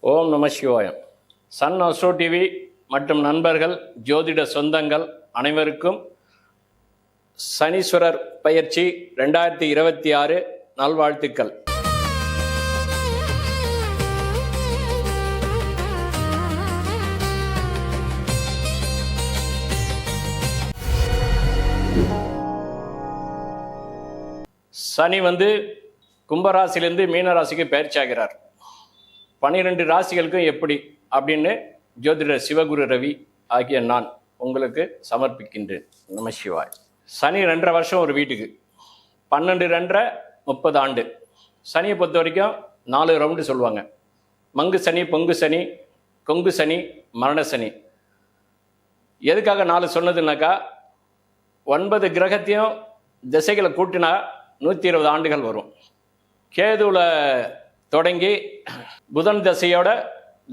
ஓம் நம Sivayam. Sun astro TV மற்றும் நண்பர்கள், ஜோதிட சொந்தங்கள் அனைவருக்கும் சனீஸ்வரர் பயிற்சி 2026 நல்வாழ்த்துக்கள். சனி கும்பராசிலிருந்து மீனராசிக்கு பயிற்சி ஆகிறார். 12 ராசிகளுக்கும் எப்படி அப்படின்னு ஜோதிடர் சிவகுரு ரவி ஆகிய நான் உங்களுக்கு சமர்ப்பிக்கின்றேன். நம சிவாய். சனி 2.5 வருஷம் ஒரு வீட்டுக்கு, 12 2 30 ஆண்டு. சனியை பொறுத்த வரைக்கும் 4 ரவுண்டு சொல்லுவாங்க. மங்கு சனி, பொங்கு சனி, கொங்கு சனி, மரண சனி. எதுக்காக 4 சொன்னதுனாக்கா, 9 கிரகத்தையும் திசைகளை கூட்டினா 120 ஆண்டுகள் வரும். கேதுவில் தொடங்கி புதன் தசையோட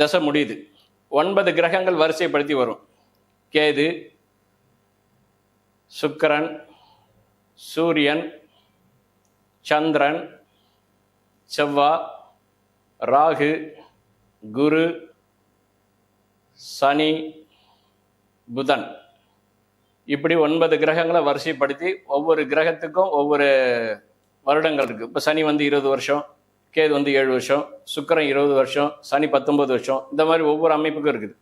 தசை முடியுது. 9 கிரகங்கள் வரிசைப்படுத்தி வரும். கேது, சுக்கிரன், சூரியன், சந்திரன், செவ்வாய், ராகு, குரு, சனி, புதன். இப்படி 9 கிரகங்களை வரிசைப்படுத்தி ஒவ்வொரு கிரகத்துக்கும் ஒவ்வொரு வருடங்கள் இருக்குது. இப்போ சனி 20 வருஷம், கேது 7 வருஷம், சுக்கிரன் 20 வருஷம், சனி 19 வருஷம். இந்த மாதிரி ஒவ்வொரு அமைப்புக்கும் இருக்குது.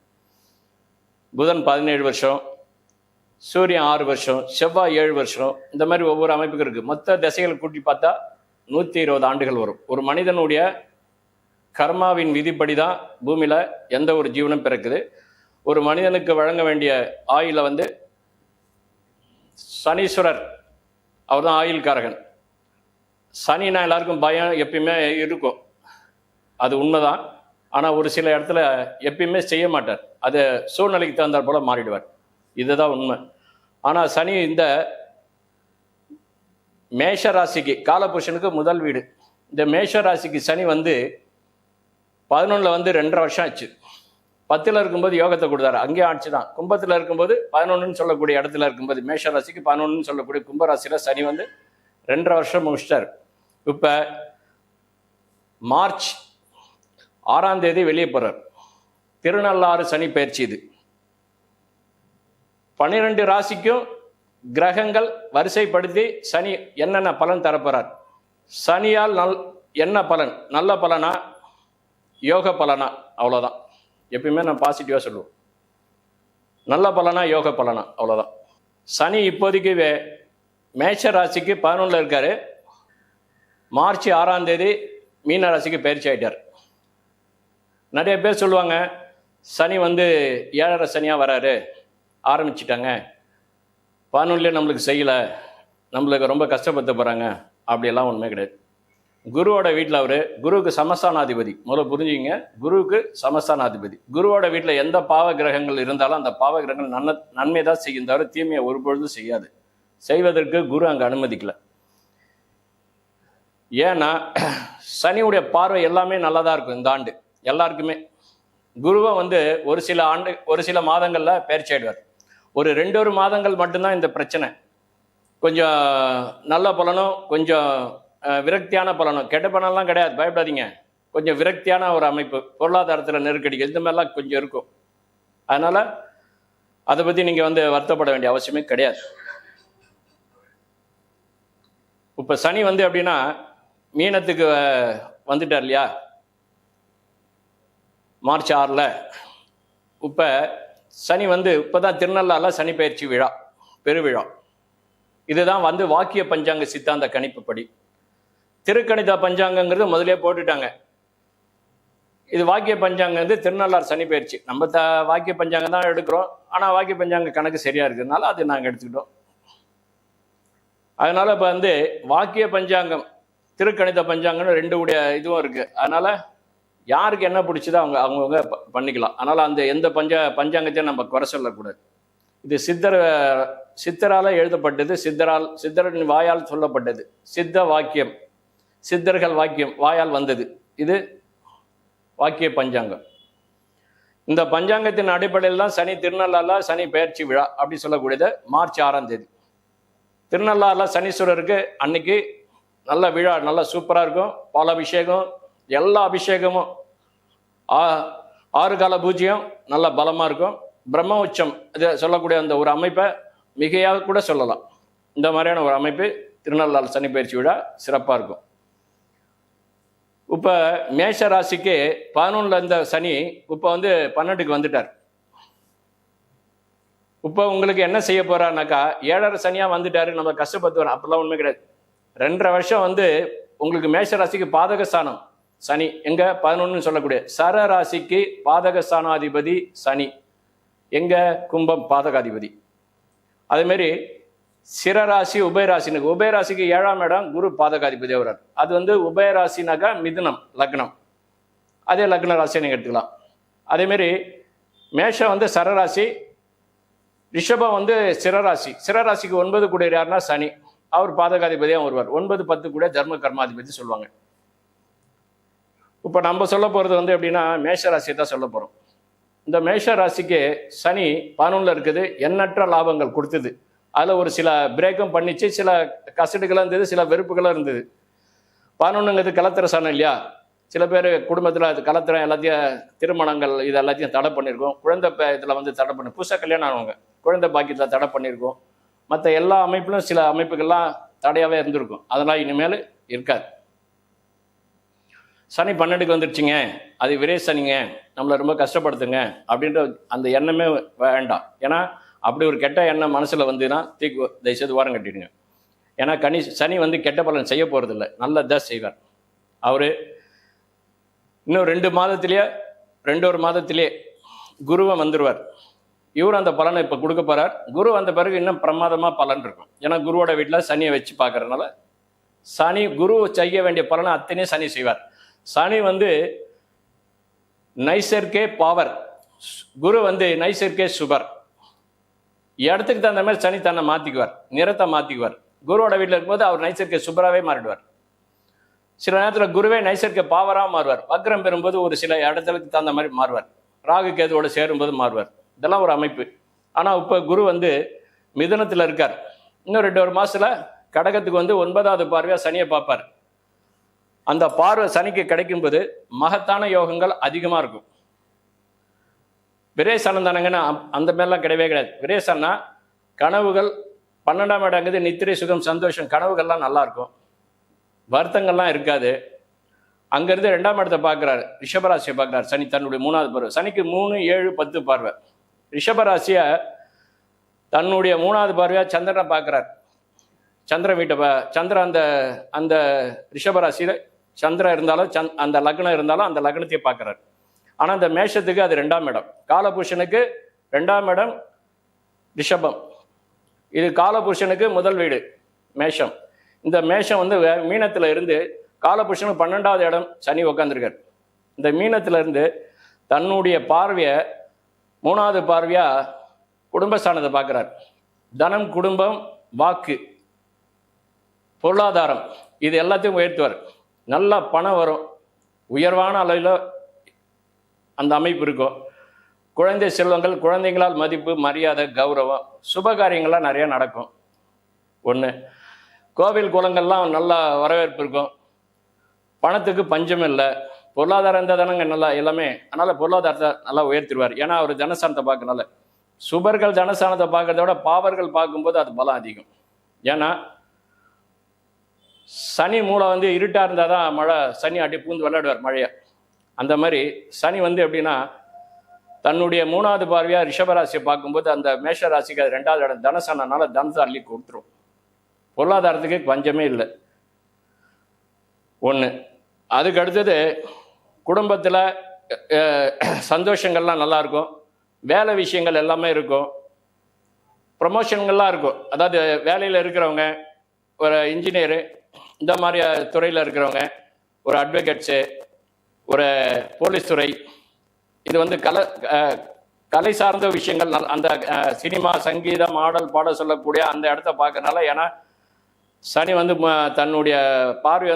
புதன் 17 வருஷம், சூரியன் 6 வருஷம், செவ்வாய் 7 வருஷம். இந்த மாதிரி ஒவ்வொரு அமைப்புக்கும் இருக்குது. மொத்த திசைகளை கூட்டி பார்த்தா 120 ஆண்டுகள் வரும். ஒரு மனிதனுடைய கர்மாவின் விதிப்படி தான் பூமியில் எந்த ஒரு ஜீவனும் பிறக்குது. ஒரு மனிதனுக்கு வழங்க வேண்டிய ஆயுளை சனீஸ்வரர் அவர் தான் ஆயுள்காரகன். சனினா எல்லாருக்கும் பயம் எப்பயுமே இருக்கும், அது உண்மைதான். ஆனால் ஒரு சில இடத்துல எப்பயுமே செய்ய மாட்டார். அது சூழ்நிலைக்கு தகுந்தாற் போல மாறிடுவார். இதுதான் உண்மை. ஆனால் சனி இந்த மேஷ ராசிக்கு, காலபுருஷனுக்கு முதல் வீடு, இந்த மேஷ ராசிக்கு சனி 11 2.5 வருஷம் ஆச்சு. 10ல் இருக்கும்போது யோகத்தை கொடுத்தாரு, அங்கேயே ஆட்சி தான். கும்பத்தில் இருக்கும்போது 11ன்னு சொல்லக்கூடிய இடத்துல இருக்கும்போது, மேஷ ராசிக்கு 11ன்னு சொல்லக்கூடிய கும்பராசியில் சனி 2.5 வருஷம் முடிச்சிட்டார். இப்போ மார்ச் 6ஆம் தேதி வெளியே போகிறார். திருநள்ளாறு சனி பயிற்சி. இது 12 ராசிக்கும் கிரகங்கள் வரிசைப்படுத்தி சனி என்னென்ன பலன் தரப்போறார். சனியால் என்ன பலன்? நல்ல பலனா, யோக பலனா? அவ்வளோதான். எப்பயுமே நான் பாசிட்டிவாக சொல்லுவோம். நல்ல பலனா, யோக பலனா? அவ்வளோதான். சனி இப்போதைக்கு மேஷ ராசிக்கு 11ல் இருக்காரு. மார்ச் 6ஆம் தேதி மீன ராசிக்கு பயிற்சி ஆகிட்டார். நிறைய பேர் சொல்லுவாங்க, சனி 7.5 சனியாக வராரு, ஆரம்பிச்சிட்டாங்க, 11லேயே நம்மளுக்கு செய்யலை, நம்மளுக்கு ரொம்ப கஷ்டப்படுத்த போகிறாங்க. அப்படியெல்லாம் ஒன்றுமே கிடையாது. குருவோட வீட்டில் அவர், குருவுக்கு சமஸ்தானாதிபதி. முதல்ல புரிஞ்சுங்க, குருவுக்கு சமஸ்தானாதிபதி. குருவோட வீட்டில் எந்த பாவ கிரகங்கள் இருந்தாலும் அந்த பாவ கிரகங்கள் நன்மை தான் செய்யும், தவிர தீமையை ஒருபொழுதும் செய்யாது. செய்வதற்கு குரு அங்கே அனுமதிக்கல. ஏன்னா சனியுடைய பார்வை எல்லாமே நல்லதாக இருக்கும். இந்த ஆண்டு எல்லாருக்குமே குருவை ஒரு சில மாதங்களில் பயிற்சி ஆயிடுவார். ஒரு 2 மாதங்கள் மட்டும்தான் இந்த பிரச்சனை. கொஞ்சம் நல்ல பலனும் கொஞ்சம் விரக்தியான பலனும். கெட்ட பலனெல்லாம் கிடையாது, பயப்படாதீங்க. கொஞ்சம் விரக்தியான ஒரு அமைப்பு, பொருளாதாரத்தில் நெருக்கடிகள், இந்த மாதிரிலாம் கொஞ்சம் இருக்கும். அதனால் அதை பற்றி நீங்கள் வருத்தப்பட வேண்டிய அவசியமே கிடையாது. இப்போ சனி அப்படின்னா மீனத்துக்கு வந்துட்டார் இல்லையா, மார்ச் 6ல். இப்போ சனி இப்போ தான் திருநள்ளாறில் சனி பயிற்சி விழா, பெருவிழா. இதுதான் வாக்கிய பஞ்சாங்க சித்தாந்த கணிப்புப்படி. திருக்கணித பஞ்சாங்கங்கிறது முதலே போட்டுட்டாங்க. இது வாக்கிய பஞ்சாங்கம் திருநள்ளாறு சனி பயிற்சி. நம்ம வாக்கிய பஞ்சாங்கம் தான் எடுக்கிறோம், ஆனால் வாக்கிய பஞ்சாங்க கணக்கு சரியாக இருக்கிறதுனால அது நாங்கள் எடுத்துக்கிட்டோம். அதனால் இப்போ வாக்கிய பஞ்சாங்கம், திருக்கணித பஞ்சாங்கம்னு 2 உடைய இதுவும் இருக்குது. அதனால் யாருக்கு என்ன பிடிச்சதோ அவங்கவுங்க பண்ணிக்கலாம். அதனால் அந்த எந்த பஞ்சாங்கத்தையும் நம்ம குறை சொல்லக்கூடாது. இது சித்தரால் எழுதப்பட்டது, சித்தரின் வாயால் சொல்லப்பட்டது. சித்த வாக்கியம், சித்தர்கள் வாக்கியம் வாயால் வந்தது. இது வாக்கிய பஞ்சாங்கம். இந்த பஞ்சாங்கத்தின் அடிப்படையில் தான் சனி திருநள்ளாறில் சனி பயிற்சி விழா அப்படி சொல்லக்கூடியது மார்ச் 6ஆம் தேதி. திருநள்ளாறில் சனீஸ்வரருக்கு அன்னைக்கு நல்ல விழா, நல்லா சூப்பராக இருக்கும். பாலாபிஷேகம், எல்லா அபிஷேகமும் 6 கால பூஜ்யம் நல்ல பலமாக இருக்கும். பிரம்ம உச்சம் இது சொல்லக்கூடிய அந்த ஒரு அமைப்பை மிகையாக கூட சொல்லலாம். இந்த மாதிரியான ஒரு அமைப்பு திருநள்ளாறு சனி பயிற்சி விழா சிறப்பாக இருக்கும். இப்போ மேஷ ராசிக்கு 11ல் இருந்த சனி இப்போ 12க்கு வந்துட்டார். இப்போ உங்களுக்கு என்ன செய்ய போறாருனாக்கா 7.5 சனியாக வந்துட்டாரு, நம்ம கஷ்டப்பட்டு வரோம். அப்படிலாம் உண்மை கிடையாது. 2.5 வருஷம் உங்களுக்கு மேஷ ராசிக்கு பாதக ஸ்தானம் சனி, எங்க 11ன்னு சொல்லக்கூடிய சர ராசிக்கு பாதக ஸ்தானாதிபதி சனி, எங்க கும்பம் பாதகாதிபதி. அதேமாரி சிரராசி உபயராசினுக்கு, உபயராசிக்கு 7ஆம் இடம் குரு பாதகாதிபதி வர்றார். அது உபயராசினாக்கா மிதுனம் லக்னம், அதே லக்ன ராசியை நீங்கள் எடுத்துக்கலாம். அதேமாரி மேஷம் சரராசி, ரிஷபம் சிரராசி. சிரராசிக்கு 9 கூட யாருன்னா சனி, அவர் பாதகாதிபதியாக வருவார். 9, 10 கூட தர்ம கர்மாதிபதி சொல்லுவாங்க. இப்போ நம்ம சொல்ல போகிறது எப்படின்னா மேஷ ராசியை தான் சொல்ல போகிறோம். இந்த மேஷ ராசிக்கு சனி 11ல் இருக்குது, எண்ணற்ற லாபங்கள் கொடுத்தது. அதில் ஒரு சில பிரேக்கும் பண்ணிச்சு, சில கசடுகளாக இருந்தது, சில வெறுப்புகளாக இருந்தது. 11ங்கிறது கலத்திர சனம் இல்லையா? சில பேர் குடும்பத்தில் அது கலத்திரம் எல்லாத்தையும் திருமணங்கள் இது எல்லாத்தையும் தடை பண்ணியிருக்கோம். குழந்தை இதில் தடை பண்ணி புதுசாக கல்யாணம் ஆனவங்க குழந்தை பாக்கியத்தில் தடை பண்ணியிருக்கோம். மற்ற எல்லா அமைப்பிலும் சில அமைப்புகள்லாம் தடையாகவே இருந்திருக்கும். அதெல்லாம் இனிமேல் இருக்காது. சனி 12க்கு வந்துடுச்சுங்க, அது விரை சனிங்க, நம்மளை ரொம்ப கஷ்டப்படுத்துங்க அப்படின்ற அந்த எண்ணமே வேண்டாம். ஏன்னா அப்படி ஒரு கெட்ட எண்ணம் மனசில் வந்துன்னா தயவுசெய்து வாரம் கட்டிடுங்க. ஏன்னா சனி கெட்ட பலன் செய்ய போகிறதில்ல, நல்லதான் செய்வார். அவர் இன்னும் 2 மாதத்திலேயே 2.5 மாதத்திலே குருவை வந்துடுவார். இவர் அந்த பலனை இப்போ கொடுக்க போகிறார். குரு வந்த பிறகு இன்னும் பிரமாதமாக பலன் இருக்கும். ஏன்னா குருவோட வீட்டில் சனியை வச்சு பார்க்கறதுனால சனி குரு செய்ய வேண்டிய பலனை அத்தனையும் சனி செய்வார். சனி நைசர்கே பாவர், குரு நைசர்கே சுபர். இடத்துக்கு தகுந்த மாதிரி சனி தன்னை மாற்றிக்குவார், நிறத்தை மாற்றிக்குவார். குருவோட வீட்டில் இருக்கும்போது அவர் நைசர்கே சுபராகவே மாறிடுவார். சில நேரத்தில் குருவே நைசர்கே பாவராக மாறுவார். வக்ரம் பெறும்போது ஒரு சில இடத்துக்கு தகுந்த மாதிரி மாறுவார். ராகு கேதுவோடு சேரும்போது மாறுவார். இதெல்லாம் ஒரு அமைப்பு. ஆனால் இப்போ குரு மிதுனத்தில் இருக்கார். இன்னும் 2.5 மாதத்தில் கடகத்துக்கு 9வது பார்வையாக சனியை பார்ப்பார். அந்த பார்வை சனிக்கு கிடைக்கும்போது மகத்தான யோகங்கள் அதிகமாக இருக்கும். விரேசனம் தானங்கன்னா அந்த மாதிரிலாம் கிடையவே கிடையாது. விரேசனா கனவுகள் 12ஆம் இடங்குது, நித்திரை சுகம் சந்தோஷம், கனவுகள்லாம் நல்லா இருக்கும், வருத்தங்கள்லாம் இருக்காது. அங்கேருந்து 2ஆம் இடத்தை பார்க்குறாரு, ரிஷபராசியை பார்க்குறாரு சனி தன்னுடைய 3வது பார்வை. சனிக்கு 3, 7, 10 பார்வை. ரிஷபராசியை தன்னுடைய 3வது பார்வையாக சந்திரனை பார்க்குறார். சந்திர வீட்டை சந்திரன் அந்த ரிஷபராசியில் சந்திரன் இருந்தாலும் அந்த லக்னம் இருந்தாலும் அந்த லக்னத்தையே பார்க்குறாரு. ஆனால் அந்த மேஷத்துக்கு அது 2ஆம் இடம். காலபுருஷனுக்கு 2ஆம் இடம் ரிஷபம், இது காலபுருஷனுக்கு முதல் வீடு மேஷம். இந்த மேஷம் மீனத்தில் இருந்து காலபுருஷனுக்கு 12வது இடம் சனி உட்காந்துருக்கார். இந்த மீனத்தில் இருந்து தன்னுடைய பார்வையை 3வது பார்வையாக குடும்பஸ்தானத்தை பார்க்குறார். தனம், குடும்பம், வாக்கு, பொருளாதாரம் இது எல்லாத்தையும் உயர்த்துவார். நல்லா பணம் வரும், உயர்வான அளவில் அந்த அமைப்பு இருக்கும். குழந்தை செல்வங்கள், குழந்தைங்களால் மதிப்பு, மரியாதை, கௌரவம், சுபகாரியங்கள்லாம் நிறையா நடக்கும். ஒன்று, கோவில் குளங்கள்லாம் நல்லா வரவேற்பு இருக்கும். பணத்துக்கு பஞ்சம் இல்லை. பொருளாதாரம் இருந்தால் தானங்க நல்லா எல்லாமே. அதனால் பொருளாதாரத்தை நல்லா உயர்த்திடுவார். ஏன்னா அவர் ஜனஸ்தானத்தை பார்க்கறனால. சுபர்கள் ஜனஸ்தானத்தை பார்க்கறத விட பாவர்கள் பார்க்கும்போது அது பலம் அதிகம். ஏன்னா சனி மூளை இருட்டாக இருந்தால் தான் மழை, சனி அடி பூந்து விளையாடுவார் மழையை. அந்த மாதிரி சனி எப்படின்னா தன்னுடைய 3வது பார்வையாக ரிஷபராசியை பார்க்கும்போது அந்த மேஷ ராசிக்கு அது 2வது இடம் தனசனால தனத்தை அள்ளி கொடுத்துரும். பொருளாதாரத்துக்கு பஞ்சமே இல்லை. ஒன்று. அதுக்கு அடுத்தது குடும்பத்தில் சந்தோஷங்கள்லாம் நல்லாயிருக்கும். வேலை விஷயங்கள் எல்லாமே இருக்கும். ப்ரமோஷன்கள்லாம் இருக்கும். அதாவது வேலையில் இருக்கிறவங்க, ஒரு இன்ஜினியரு, இந்த மாதிரி துறையில் இருக்கிறவங்க, ஒரு அட்வொகேட்ஸு, ஒரு போலீஸ் துறை, இது கலை சார்ந்த விஷயங்கள் அந்த சினிமா, சங்கீதம், ஆடல், பாட சொல்லக்கூடிய அந்த இடத்த பார்க்கறனால. ஏன்னா சனி தன்னுடைய பார்வை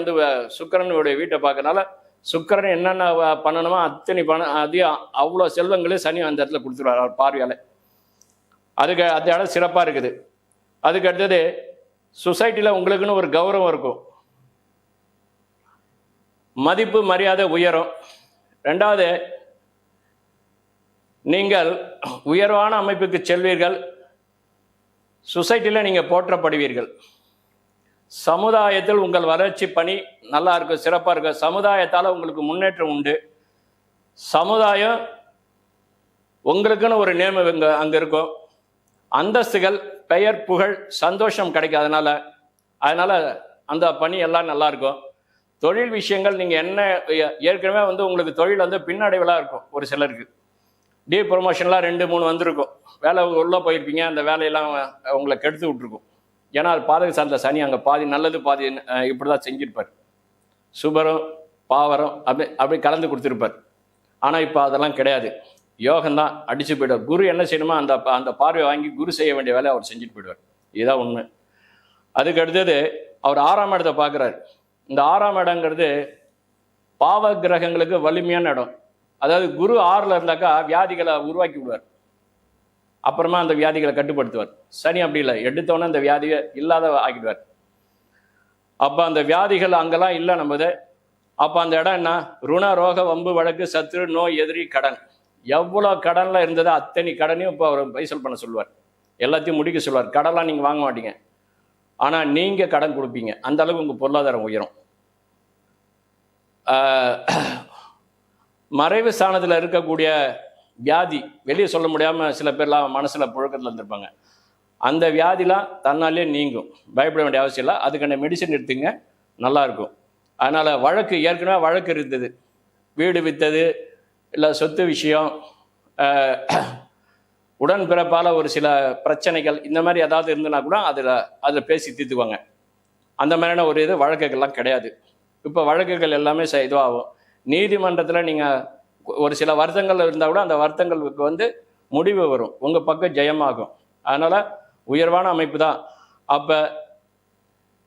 சுக்கிரனுடைய வீட்டை பார்க்கறனால சுக்கிரன் என்னென்ன பண்ணணுமோ அத்தனை அதையும் அவ்வளோ செல்வங்களே சனி அந்த இடத்துல கொடுத்துருவார் அவர் பார்வையால். அதுக்கு அந்த இடம் சிறப்பாக இருக்குது. அதுக்கு அடுத்தது சொசைட்டியில் உங்களுக்குன்னு ஒரு கௌரவம் இருக்கும், மதிப்பு மரியாதை உயரும். 2வது நீங்கள் உயர்வான அமைப்புக்கு செல்வீர்கள். சொசைட்டியில் நீங்கள் போற்றப்படுவீர்கள். சமுதாயத்தில் உங்கள் வளர்ச்சி பணி நல்லா இருக்கும், சிறப்பாக இருக்கும். சமுதாயத்தால் உங்களுக்கு முன்னேற்றம் உண்டு. சமுதாயம் உங்களுக்குன்னு ஒரு நேம் அங்கே இருக்கும். அந்தஸ்துகள், பெயர், புகழ், சந்தோஷம் கிடைக்கும். அதனால் அந்த பணி எல்லாம் நல்லா இருக்கும். தொழில் விஷயங்கள் நீங்கள் என்ன ஏற்கனவே உங்களுக்கு தொழில் பின்னடைவலாக இருக்கும். ஒரு சிலருக்கு ப்ரொமோஷன்லாம் 2-3 வந்திருக்கும். வேலை உள்ளே போயிருப்பீங்க, அந்த வேலையெல்லாம் உங்களை கெடுத்து விட்டுருக்கும். ஏன்னா அது பாதக சார்ந்த சனி அங்கே பாதி நல்லது பாதி இப்படி தான் செஞ்சிருப்பார். சுபரம் பாவரம் அப்படி கலந்து கொடுத்துருப்பார். ஆனால் இப்போ அதெல்லாம் கிடையாது. யோகம்தான் அடிச்சு போயிடுவார். குரு என்ன செய்யணுமோ அந்த பார்வை வாங்கி குரு செய்ய வேண்டிய வேலையை அவர் செஞ்சுட்டு போயிடுவார். இதுதான் உண்மை. அதுக்கு அடுத்தது அவர் 6ஆம் இடத்தை பார்க்குறாரு. இந்த 6ஆம் இடங்கிறது பாவ கிரகங்களுக்கு வலிமையான இடம். அதாவது குரு 6ல் இருந்தாக்கா வியாதிகளை உருவாக்கி விடுவார். அப்புறமா அந்த வியாதிகளை கட்டுப்படுத்துவார். சனி அப்படி இல்லை, எடுத்தோன்னே அந்த வியாதியை இல்லாத ஆக்கிடுவார். அப்போ அந்த வியாதிகள் அங்கெல்லாம் இல்லை நம்மது. அப்போ அந்த இடம் என்ன? ருண, ரோக, வம்பு, வழக்கு, சத்துரு, நோய், எதிரி, கடன். எவ்வளோ கடனில் இருந்ததோ அத்தனை கடனையும் இப்போ அவர் பைசல் பண்ண சொல்லுவார். எல்லாத்தையும் முடிக்க சொல்லுவார். கடன்லாம் நீங்கள் வாங்க மாட்டீங்க, ஆனால் நீங்கள் கடன் கொடுப்பீங்க. அந்த அளவுக்கு உங்கள் பொருளாதாரம் உயரும். மறைவு ஸ்தானத்தில் இருக்கக்கூடிய வியாதி வெளியே சொல்ல முடியாமல் சில பேர்லாம் மனசில் புழக்கத்தில் இருந்திருப்பாங்க. அந்த வியாதிலாம் தன்னாலே நீங்கும். பயப்பட வேண்டிய அவசியம் இல்லை. அதுக்கான மெடிசன் எடுத்துங்க, நல்லாயிருக்கும். அதனால் வழக்கு, ஏற்கனவே வழக்கு இருந்தது, வீடு விற்றது இல்லை சொத்து விஷயம், உடன்பிறப்பால் ஒரு சில பிரச்சனைகள், இந்த மாதிரி ஏதாவது இருந்ததுன்னா கூட அதில் பேசி தீர்த்துக்குவாங்க. அந்த மாதிரியான ஒரு வழக்குகள்லாம் கிடையாது. இப்போ வழக்குகள் எல்லாமே இதுவாகும். நீதிமன்றத்தில் நீங்கள் ஒரு சில வருத்தங்கள் இருந்தால் கூட அந்த வருத்தங்களுக்கு முடிவு வரும். உங்கள் பக்கம் ஜெயமாகும். அதனால் உயர்வான அமைப்பு தான். அப்போ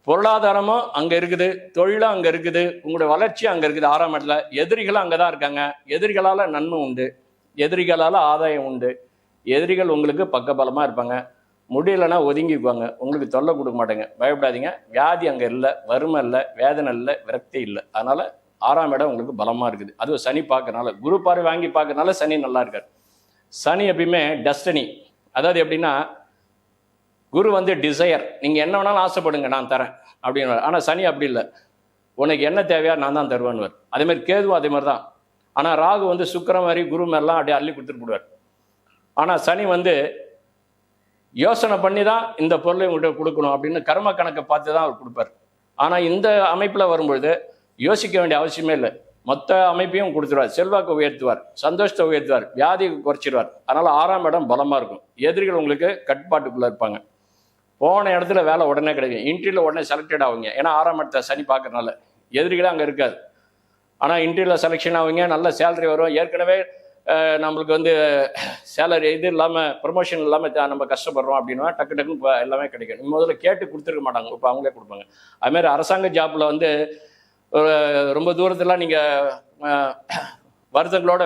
பொருளாதாரமும் அங்கே இருக்குது, தொழிலும் அங்கே இருக்குது, உங்களுடைய வளர்ச்சியும் அங்கே இருக்குது. 6ஆம் இடத்துல எதிரிகளும் அங்கே தான் இருக்காங்க. எதிரிகளால் நன்மை உண்டு, எதிரிகளால் ஆதாயம் உண்டு. எதிரிகள் உங்களுக்கு பக்கபலமாக இருப்பாங்க. முடியலைன்னா ஒதுங்கிக்குவாங்க, உங்களுக்கு தொல்லை கொடுக்க மாட்டேங்க. பயப்படாதீங்க. வியாதி அங்கே இல்லை, வறுமை இல்லை, வேதனை இல்லை, விரக்தி இல்லை. அதனால் 6ஆம் இடம் உங்களுக்கு பலமாக இருக்குது. அதுவும் சனி பார்க்கறனால, குரு பார்வை வாங்கி பார்க்கறனால சனி நல்லா இருக்கார். சனி எப்பயுமே டெஸ்டினி. அதாவது எப்படின்னா, குரு டிசையர், நீங்கள் என்ன வேணாலும் ஆசைப்படுங்க, நான் தரேன் அப்படின்னு. ஆனால் சனி அப்படி இல்லை. உனக்கு என்ன தேவையா நான் தான் தருவேன்னுவார். அதேமாதிரி கேதுவும் அதே மாதிரி தான். ஆனால் ராகு சுக்கிரன் மாதிரி குரு மாதிரிலாம் அப்படியே அள்ளி கொடுத்துட்டு போடுவார். ஆனால் சனி யோசனை பண்ணி தான் இந்த பொருளை உங்கள்கிட்ட கொடுக்கணும் அப்படின்னு கர்ம கணக்கை பார்த்து தான் அவர் கொடுப்பார். ஆனால் இந்த அமைப்பில் வரும்பொழுது யோசிக்க வேண்டிய அவசியமே இல்லை. மொத்த அமைப்பையும் கொடுத்துருவார். செல்வாக்கு உயர்த்துவார், சந்தோஷத்தை உயர்த்துவார், வியாதியை குறைச்சிடுவார். அதனால் 6ஆம் இடம் பலமாக இருக்கும். எதிரிகள் உங்களுக்கு கட்டுப்பாட்டுக்குள்ளே இருப்பாங்க. போன இடத்துல வேலை உடனே கிடைக்கும். இன்டர்வியூவில் உடனே செலக்டட் ஆகுங்க. ஏன்னா 6ஆம் இடத்தை சனி பார்க்கறனால எதிரிகளே அங்கே இருக்காது. ஆனால் இன்டர்வியூவில் செலெக்ஷன் ஆகுங்க, நல்ல சேலரி வரும். ஏற்கனவே நம்மளுக்கு சேலரி இது இல்லாமல், ப்ரொமோஷன் இல்லாமல் நம்ம கஷ்டப்படுறோம் அப்படின்னா டக்கு டக்குன்னு எல்லாமே கிடைக்கும். முதல்ல கேட்டு கொடுத்துருக்க மாட்டாங்க, இப்போ அவங்களே கொடுப்பாங்க. அதுமாதிரி அரசாங்க ஜாப்பில் ரொம்ப தூரத்தில் நீங்கள் வருத்தங்களோட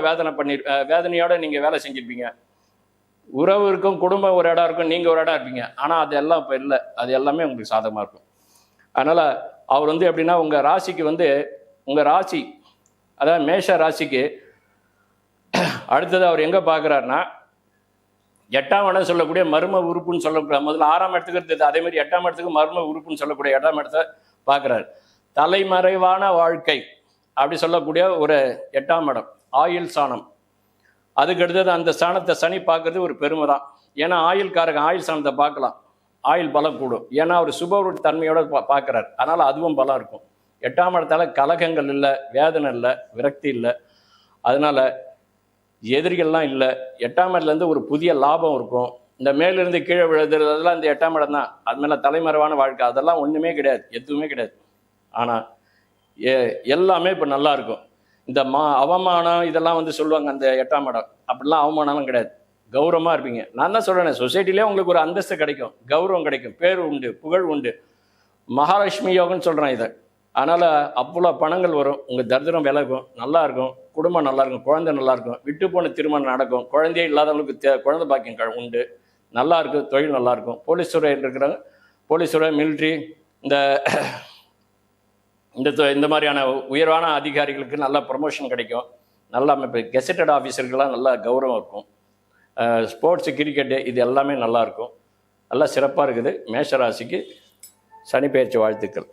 வேதனையோட நீங்கள் வேலை செஞ்சுருப்பீங்க. உறவு இருக்கும், குடும்பம் ஒரு இடம் இருக்கும், நீங்கள் ஒரு இடம் இருப்பீங்க. ஆனால் அது எல்லாம் இப்போ இல்லை. அது எல்லாமே உங்களுக்கு சாதகமாக இருக்கும். அதனால் அவர் எப்படின்னா, உங்கள் ராசிக்கு உங்கள் ராசி, அதாவது மேஷ ராசிக்கு அடுத்தது அவர் எங்கே பார்க்குறாருன்னா, 8ஆம் இடம் சொல்லக்கூடிய மர்ம உறுப்புன்னு சொல்லக்கூடிய, முதல்ல 6ஆம் இடத்துக்கு இருந்தது, அதேமாதிரி 8ஆம் இடத்துக்கு மர்ம உறுப்புன்னு சொல்லக்கூடிய 8ஆம் இடத்தை பார்க்குறாரு. தலைமறைவான வாழ்க்கை அப்படி சொல்லக்கூடிய ஒரு 8ஆம் இடம், ஆயுள் ஸ்தானம். அதுக்கு அடுத்தது அந்த ஸ்தானத்தை சனி பார்க்கறது ஒரு பெருமை தான். ஏன்னா ஆயுள்காரங்க ஆயுள் ஸ்தானத்தை பார்க்கலாம், ஆயுள் பலம் கூடும். ஏன்னா அவர் சுப தன்மையோட பார்க்குறாரு. அதனால் அதுவும் பலம் இருக்கும். 8ஆம் இடத்தால கலகங்கள் இல்லை, வேதனை இல்லை, விரக்தி இல்லை. அதனால் எதிரிகள்லாம் இல்லை. 8ஆம் இடத்துலேருந்து ஒரு புதிய லாபம் இருக்கும். இந்த மேலிருந்து கீழே விழுதுறதெல்லாம் இந்த 8ஆம் இடம் தான். அது மேலே தலைமறைவான வாழ்க்கை அதெல்லாம் ஒன்றுமே கிடையாது, எதுவுமே கிடையாது. ஆனால் எல்லாமே இப்போ நல்லா இருக்கும். இந்த அவமானம் இதெல்லாம் சொல்லுவாங்க அந்த 8ஆம் இடம். அப்படிலாம் அவமானம்லாம் கிடையாது. கௌரவமாக இருப்பீங்க. நான் தான் சொல்கிறேன், சொசைட்டிலே உங்களுக்கு ஒரு அந்தஸ்து கிடைக்கும், கௌரவம் கிடைக்கும், பேர் உண்டு, புகழ் உண்டு. மகாலட்சுமி யோகம்னு சொல்கிறேன் இதை. அதனால் அவ்வளோ பணங்கள் வரும். உங்கள் தரித்திரம் விலகும், நல்லா இருக்கும், குடும்பம் நல்லா இருக்கும், குழந்தை நல்லா இருக்கும், விட்டு போன திருமணம் நடக்கும், குழந்தையே இல்லாதவங்களுக்கு குழந்தை பாக்கியம் உண்டு, நல்லா இருக்கும், தொழில் நல்லா இருக்கும். போலீஸ் துறை இருக்கிறாங்க, போலீஸ் துறை, மிலிட்ரி, இந்த மாதிரியான உயர்வான அதிகாரிகளுக்கு நல்ல ப்ரமோஷன் கிடைக்கும். நல்ல அமைப்பு, கெசட்டட் ஆஃபீஸருக்கெல்லாம் நல்ல கௌரவம் இருக்கும். ஸ்போர்ட்ஸு, கிரிக்கெட்டு இது எல்லாமே நல்லாயிருக்கும். நல்லா சிறப்பாக இருக்குது. மேஷராசிக்கு சனி பெயர்ச்சி வாழ்த்துக்கள்.